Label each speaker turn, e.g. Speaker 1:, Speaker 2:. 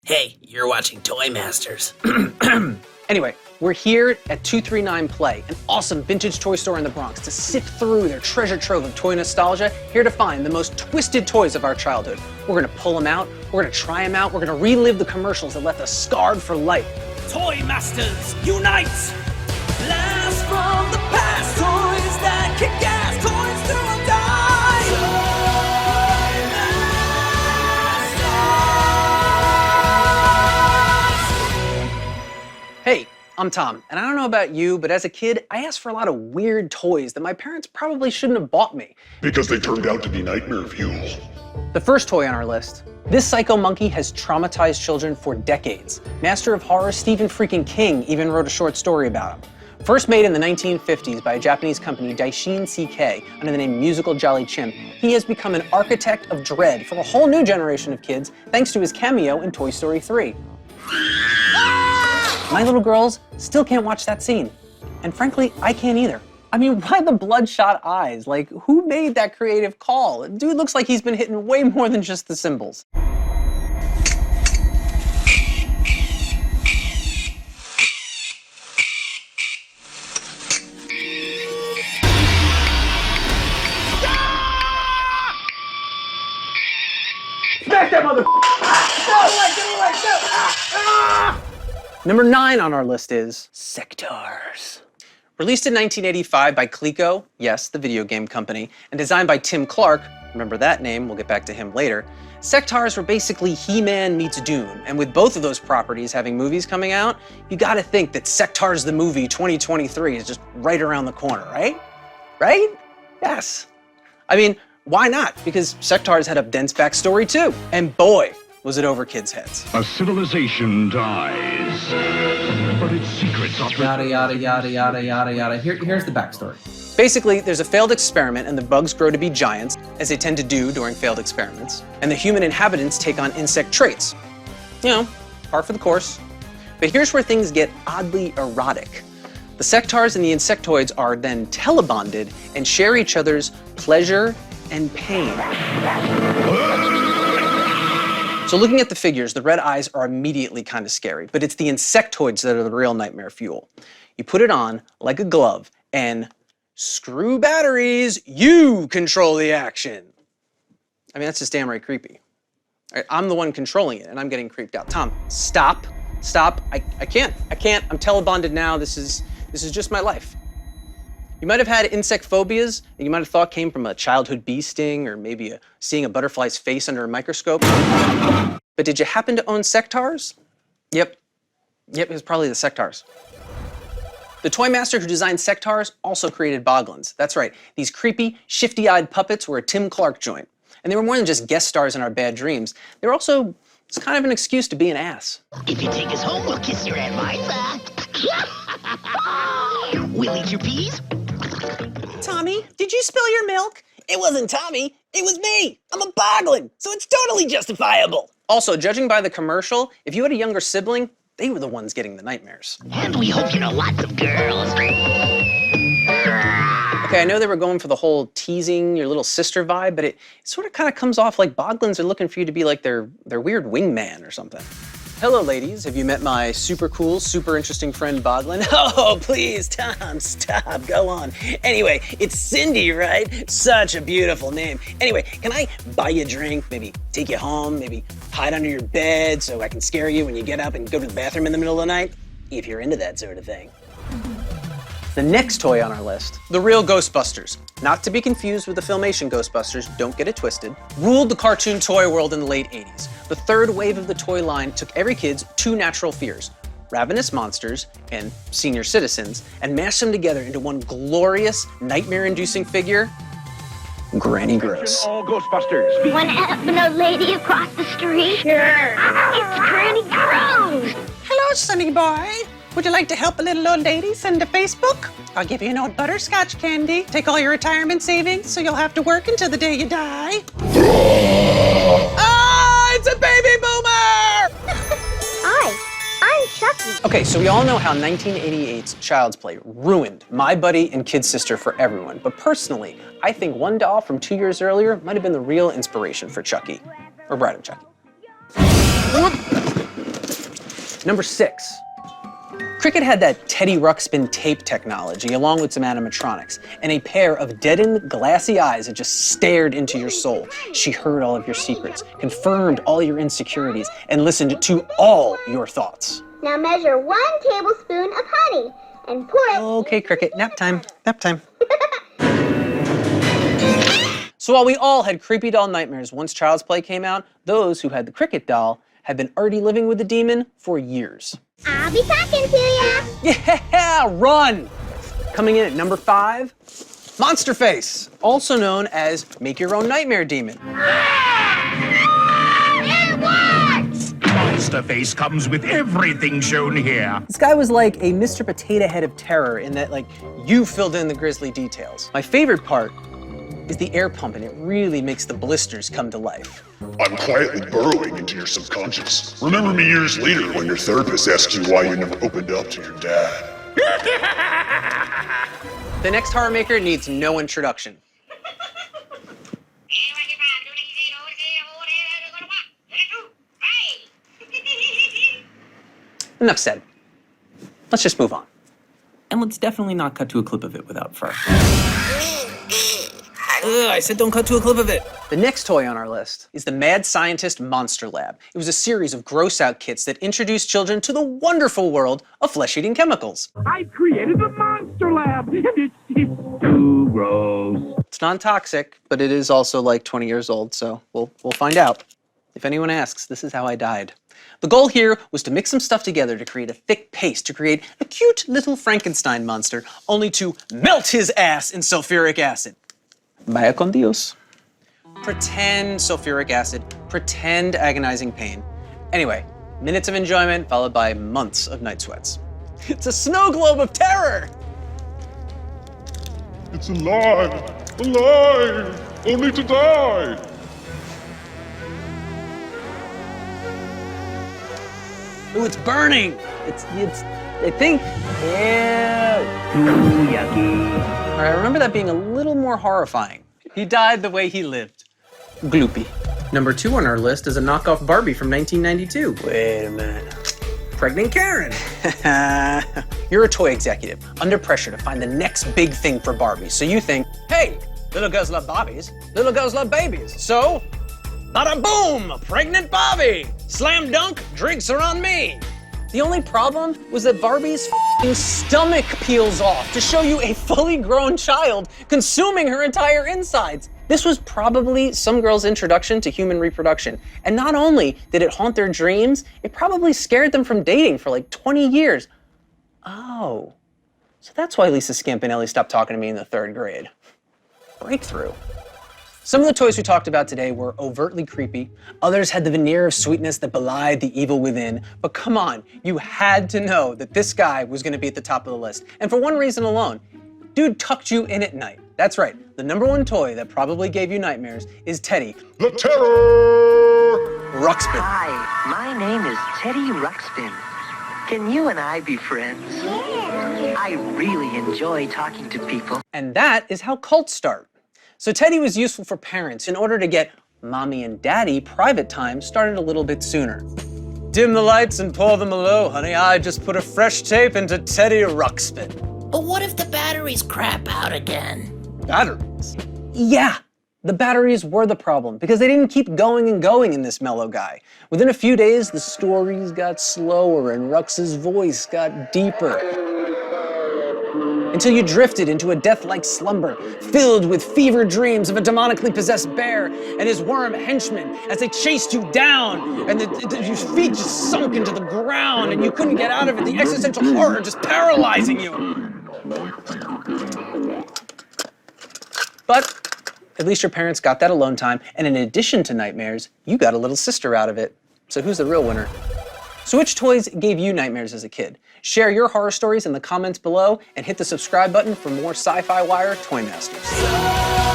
Speaker 1: Hey, you're watching Toymasters.
Speaker 2: Anyway, we're here at 239 Play, an awesome vintage toy store in the Bronx, to sift through their treasure trove of toy nostalgia, here to find the most twisted toys of our childhood. We're gonna pull them out, we're gonna try them out, we're gonna relive the commercials that left us scarred for life.
Speaker 1: Toymasters, unite! Blast from the past, toys that kick ass, toys do or die!
Speaker 2: Hey, I'm Tom, and I don't know about you, but as a kid, I asked for a lot of weird toys that my parents probably shouldn't have bought me.
Speaker 3: Because they turned out to be nightmare fuel.
Speaker 2: The first toy on our list. This psycho monkey has traumatized children for decades. Master of horror Stephen freaking King even wrote a short story about him. First made in the 1950s by a Japanese company, Daishin CK, under the name Musical Jolly Chimp, he has become an architect of dread for a whole new generation of kids thanks to his cameo in Toy Story 3. My little girls still can't watch that scene. And frankly, I can't either. I mean, why the bloodshot eyes? Like, who made that creative call? Dude looks like he's been hitting way more than just the cymbals. Smack that mother! Number 9 on our list is SECTAURS. Released in 1985 by Coleco, yes, the video game company, and designed by Tim Clark, remember that name, we'll get back to him later, SECTAURS were basically He-Man meets Dune, and with both of those properties having movies coming out, you gotta think that SECTAURS the movie 2023 is just right around the corner, right? Right? Yes. I mean, why not? Because SECTAURS had a dense backstory too, and boy, was it over kids' heads.
Speaker 4: A civilization dies, but its secrets are...
Speaker 5: Yada, yada, yada, yada, yada, yada. Here's the backstory.
Speaker 2: Basically, there's a failed experiment and the bugs grow to be giants, as they tend to do during failed experiments, and the human inhabitants take on insect traits. You know, par for the course. But here's where things get oddly erotic. The SECTAURS and the insectoids are then telebonded and share each other's pleasure and pain. So looking at the figures, the red eyes are immediately kind of scary, but it's the insectoids that are the real nightmare fuel. You put it on like a glove and screw batteries, you control the action. I mean, that's just damn right creepy. All right, I'm the one controlling it and I'm getting creeped out. Tom, stop, stop. I can't. I'm telebonded now. This is just my life. You might have had insect phobias that you might have thought came from a childhood bee sting or maybe seeing a butterfly's face under a microscope. But did you happen to own SECTAURS? Yep, it was probably the SECTAURS. The toy master who designed SECTAURS also created BOGLINS. That's right, these creepy, shifty-eyed puppets were a Tim Clark joint. And they were more than just guest stars in our bad dreams. They were also, it's kind of an excuse to be an ass.
Speaker 6: If you take us home, we'll kiss your Aunt Martha. We'll eat your peas.
Speaker 1: Tommy, did you spill your milk? It wasn't Tommy, it was me. I'm a boglin, so it's totally justifiable.
Speaker 2: Also, judging by the commercial, if you had a younger sibling, they were the ones getting the nightmares.
Speaker 6: And we hope you know lots of girls.
Speaker 2: Okay, I know they were going for the whole teasing your little sister vibe, but it sort of kind of comes off like Boglins are looking for you to be like their weird wingman or something. Hello, ladies. Have you met my super cool, super interesting friend, Boglin?
Speaker 1: Oh, please, Tom, stop, go on. Anyway, it's Cindy, right? Such a beautiful name. Anyway, can I buy you a drink, maybe take you home, maybe hide under your bed so I can scare you when you get up and go to the bathroom in the middle of the night? If you're into that sort of thing.
Speaker 2: The next toy on our list, the real Ghostbusters. Not to be confused with the Filmation Ghostbusters, don't get it twisted, ruled the cartoon toy world in the late 80s. The third wave of the toy line took every kid's two natural fears, ravenous monsters and senior citizens, and mashed them together into one glorious, nightmare-inducing figure, Granny Gross.
Speaker 4: All Ghostbusters.
Speaker 7: Want to help an old lady across the street? Sure. It's Granny Gross.
Speaker 8: Hello, Sonny boy. Would you like to help a little old lady send to Facebook? I'll give you an old butterscotch candy. Take all your retirement savings so you'll have to work until the day you die.
Speaker 1: Ah, it's a baby boomer!
Speaker 7: Hi, I'm Chucky.
Speaker 2: Okay, so we all know how 1988's Child's Play ruined My Buddy and Kid Sister for everyone, but personally, I think one doll from 2 years earlier might have been the real inspiration for Chucky, or Bride of Chucky. Number 6. Cricket had that Teddy Ruxpin tape technology along with some animatronics and a pair of deadened, glassy eyes that just stared into your soul. She heard all of your secrets, confirmed all your insecurities, and listened to all your thoughts.
Speaker 7: Now measure 1 tablespoon of honey and pour it.
Speaker 2: Okay, Cricket, nap time, nap time. So while we all had creepy doll nightmares once Child's Play came out, those who had the Cricket doll had been already living with the demon for years.
Speaker 7: I'll be talking to ya.
Speaker 2: Yeah, run! Coming in at number 5, Monster Face, also known as Make Your Own Nightmare Demon.
Speaker 7: It works!
Speaker 4: Monster Face comes with everything shown here.
Speaker 2: This guy was like a Mr. Potato Head of terror in that, like, you filled in the grisly details. My favorite part is the air pump, and it really makes the blisters come to life.
Speaker 3: I'm quietly burrowing into your subconscious. Remember me years later when your therapist asks you why you never opened up to your dad.
Speaker 2: The next horror maker needs no introduction. Enough said. Let's just move on.
Speaker 5: And let's definitely not cut to a clip of it without fur. I said don't cut to a clip of it.
Speaker 2: The next toy on our list is the Mad Scientist Monster Lab. It was a series of gross-out kits that introduced children to the wonderful world of flesh-eating chemicals.
Speaker 4: I created the Monster Lab, and it's too gross.
Speaker 2: It's non-toxic, but it is also like 20 years old, so we'll find out. If anyone asks, this is how I died. The goal here was to mix some stuff together to create a thick paste to create a cute little Frankenstein monster, only to melt his ass in sulfuric acid. Vaya con Dios. Pretend sulfuric acid, pretend agonizing pain. Anyway, minutes of enjoyment followed by months of night sweats. It's a snow globe of terror!
Speaker 3: It's alive! Alive! Only to die!
Speaker 2: Ooh, it's burning! I think, ew.
Speaker 6: Ooh, yucky.
Speaker 2: All right, I remember that being a little more horrifying. He died the way he lived. Gloopy.
Speaker 5: Number 2 on our list is a knockoff Barbie from 1992.
Speaker 2: Wait a minute.
Speaker 5: Pregnant Karen.
Speaker 2: You're a toy executive, under pressure to find the next big thing for Barbie. So you think, hey, little girls love Barbies, little girls love babies. So, bada boom, a pregnant Barbie. Slam dunk, drinks are on me. The only problem was that Barbie's stomach peels off to show you a fully grown child consuming her entire insides. This was probably some girl's introduction to human reproduction. And not only did it haunt their dreams, it probably scared them from dating for like 20 years. Oh, so that's why Lisa Scampinelli stopped talking to me in the 3rd grade. Breakthrough. Some of the toys we talked about today were overtly creepy. Others had the veneer of sweetness that belied the evil within. But come on, you had to know that this guy was gonna be at the top of the list. And for one reason alone, dude tucked you in at night. That's right, the number 1 toy that probably gave you nightmares is Teddy.
Speaker 3: The Terror!
Speaker 2: Ruxpin.
Speaker 9: Hi, my name is Teddy Ruxpin. Can you and I be friends? I really enjoy talking to people.
Speaker 2: And that is how cults start. So Teddy was useful for parents in order to get mommy and daddy private time started a little bit sooner. Dim the lights and pour them low, honey. I just put a fresh tape into Teddy Ruxpin.
Speaker 6: But what if the batteries crap out again?
Speaker 2: Batteries? Yeah, the batteries were the problem because they didn't keep going and going in this mellow guy. Within a few days, the stories got slower and Rux's voice got deeper. Until you drifted into a death-like slumber, filled with fevered dreams of a demonically possessed bear and his worm henchmen as they chased you down, and your feet just sunk into the ground and you couldn't get out of it, the existential horror just paralyzing you. But at least your parents got that alone time, and in addition to nightmares, you got a little sister out of it. So who's the real winner? So which toys gave you nightmares as a kid? Share your horror stories in the comments below and hit the subscribe button for more SYFY WIRE Toymasters.